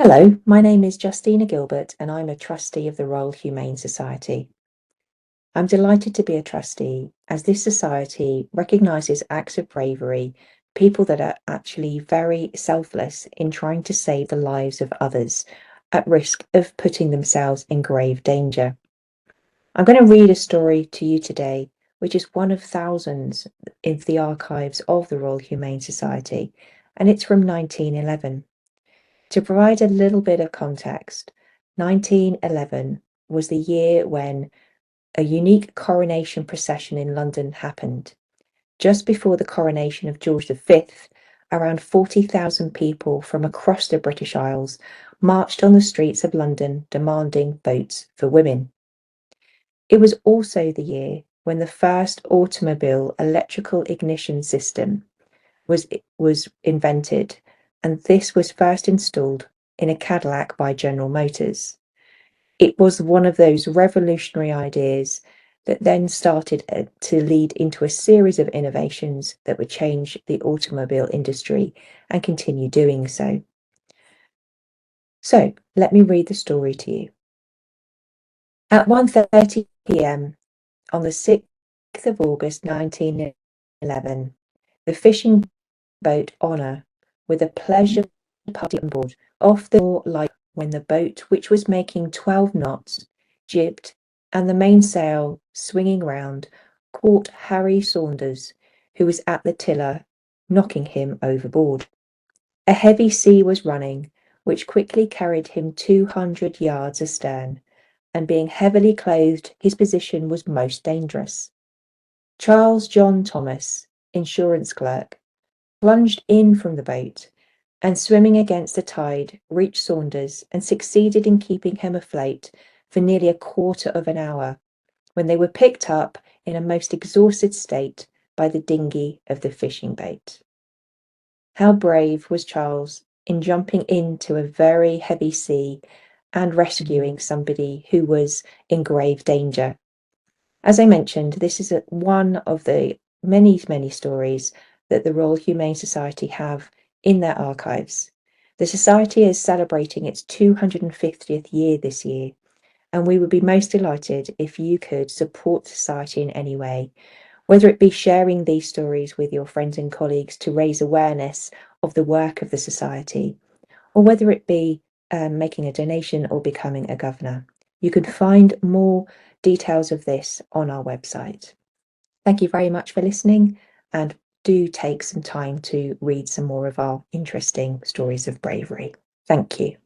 Hello, my name is Justina Gilbert and I'm a trustee of the Royal Humane Society. I'm delighted to be a trustee as this society recognises acts of bravery, people that are actually very selfless in trying to save the lives of others at risk of putting themselves in grave danger. I'm going to read a story to you today, which is one of thousands in the archives of the Royal Humane Society, and it's from 1911. To provide a little bit of context, 1911 was the year when a unique coronation procession in London happened. Just before the coronation of George V, around 40,000 people from across the British Isles marched on the streets of London demanding votes for women. It was also the year when the first automobile electrical ignition system was invented, and this was first installed in a Cadillac by General Motors. It was one of those revolutionary ideas that then started to lead into a series of innovations that would change the automobile industry and continue doing so. So let me read the story to you. At 1:30 p.m. on the 6th of August 1911, the fishing boat Honour, with a pleasure party on board, off the light when the boat, which was making 12 knots, jibbed, and the mainsail swinging round, caught Harry Saunders, who was at the tiller, knocking him overboard. A heavy sea was running, which quickly carried him 200 yards astern, and being heavily clothed, his position was most dangerous. Charles John Thomas, insurance clerk, plunged in from the boat and, swimming against the tide, reached Saunders and succeeded in keeping him afloat for nearly a quarter of an hour, when they were picked up in a most exhausted state by the dinghy of the fishing boat. How brave was Charles in jumping into a very heavy sea and rescuing somebody who was in grave danger. As I mentioned, this is one of the many, many stories that the Royal Humane Society have in their archives. The Society is celebrating its 250th year this year, and we would be most delighted if you could support the Society in any way, whether it be sharing these stories with your friends and colleagues to raise awareness of the work of the Society, or whether it be making a donation or becoming a governor. You can find more details of this on our website. Thank you very much for listening, and do take some time to read some more of our interesting stories of bravery. Thank you.